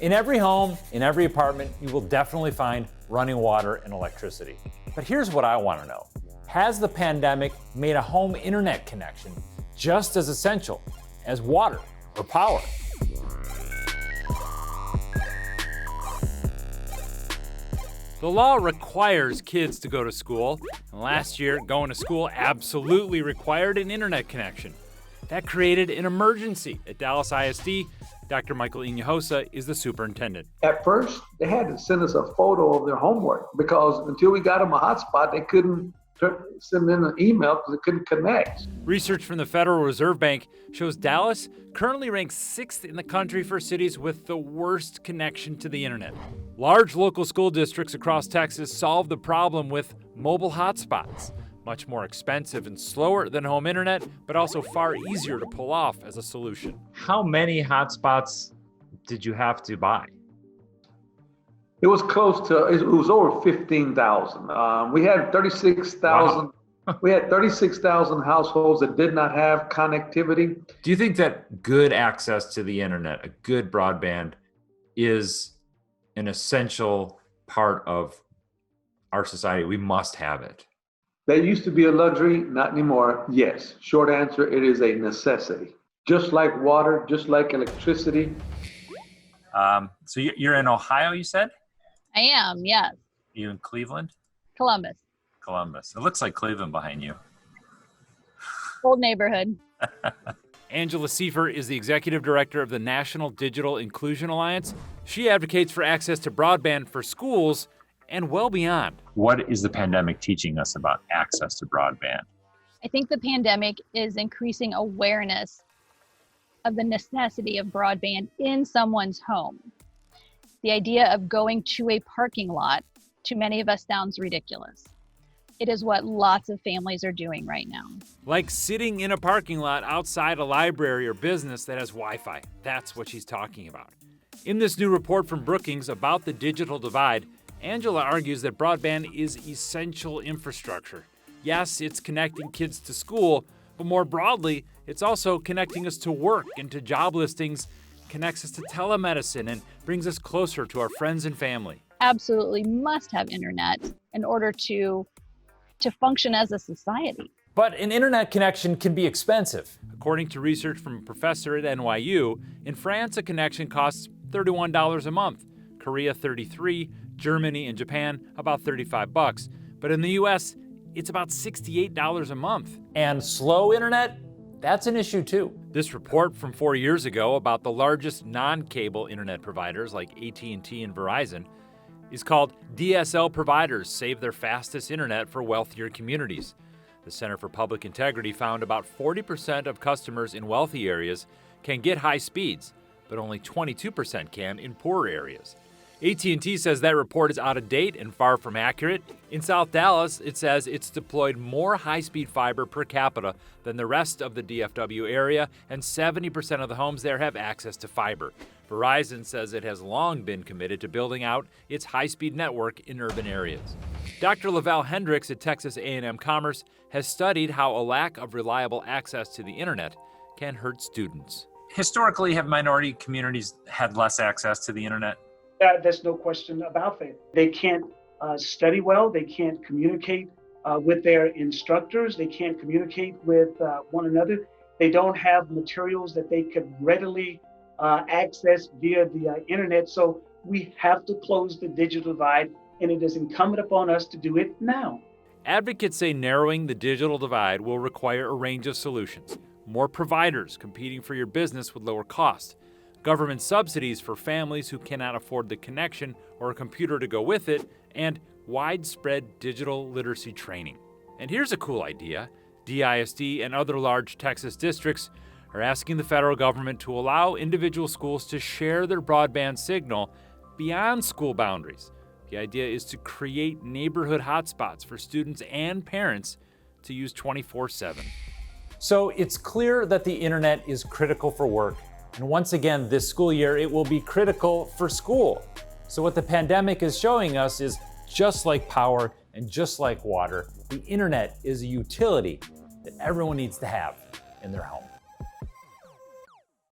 In every home, in every apartment, you will definitely find running water and electricity. But here's what I want to know. Has the pandemic made a home internet connection just as essential as water or power? The law requires kids to go to school, and last year, going to school absolutely required an internet connection. That created an emergency at Dallas ISD. Dr. Michael Iñojosa is the superintendent. At first, they had to send us a photo of their homework because until we got them a hotspot, they couldn't send in an email because they couldn't connect. Research from the Federal Reserve Bank shows Dallas currently ranks 6th in the country for cities with the worst connection to the internet. Large local school districts across Texas solve the problem with mobile hotspots. Much more expensive and slower than home internet, but also far easier to pull off as a solution. How many hotspots did you have to buy? It was it was over 15,000. We had 36,000. Wow. We had 36,000 households that did not have connectivity. Do you think that good access to the internet, a good broadband, is an essential part of our society? We must have it. That used to be a luxury, not anymore. Yes. Short answer, it is a necessity. Just like water, just like electricity. So you're in Ohio, you said? I am, yes. You in Cleveland? Columbus. Columbus. It looks like Cleveland behind you. Old neighborhood. Angela Seifer is the executive director of the National Digital Inclusion Alliance. She advocates for access to broadband for schools and well beyond. What is the pandemic teaching us about access to broadband? I think the pandemic is increasing awareness of the necessity of broadband in someone's home. The idea of going to a parking lot, to many of us, sounds ridiculous. It is what lots of families are doing right now. Like sitting in a parking lot outside a library or business that has Wi-Fi. That's what she's talking about. In this new report from Brookings about the digital divide, Angela argues that broadband is essential infrastructure. Yes, it's connecting kids to school, but more broadly, it's also connecting us to work and to job listings, connects us to telemedicine, and brings us closer to our friends and family. Absolutely must have internet in order to function as a society. But an internet connection can be expensive. According to research from a professor at NYU, in France, a connection costs $31 a month, Korea $33, Germany and Japan about $35. But in the US, it's about $68 a month. And slow internet? That's an issue too. This report from 4 years ago about the largest non-cable internet providers like AT&T and Verizon is called DSL Providers Save Their Fastest Internet for Wealthier Communities. The Center for Public Integrity found about 40% of customers in wealthy areas can get high speeds, but only 22% can in poor areas. AT&T says that report is out of date and far from accurate. In South Dallas, it says it's deployed more high-speed fiber per capita than the rest of the DFW area, and 70% of the homes there have access to fiber. Verizon says it has long been committed to building out its high-speed network in urban areas. Dr. Laval Hendricks at Texas A&M Commerce has studied how a lack of reliable access to the internet can hurt students. Historically, have minority communities had less access to the internet? There's no question about that. They can't study well. They can't communicate with their instructors. They can't communicate with one another. They don't have materials that they could readily access via the internet. So we have to close the digital divide, and it is incumbent upon us to do it now. Advocates say narrowing the digital divide will require a range of solutions. More providers competing for your business with lower cost. Government subsidies for families who cannot afford the connection or a computer to go with it, and widespread digital literacy training. And here's a cool idea. DISD and other large Texas districts are asking the federal government to allow individual schools to share their broadband signal beyond school boundaries. The idea is to create neighborhood hotspots for students and parents to use 24/7. So it's clear that the internet is critical for work. And once again, this school year, it will be critical for school. So what the pandemic is showing us is just like power and just like water, the internet is a utility that everyone needs to have in their home.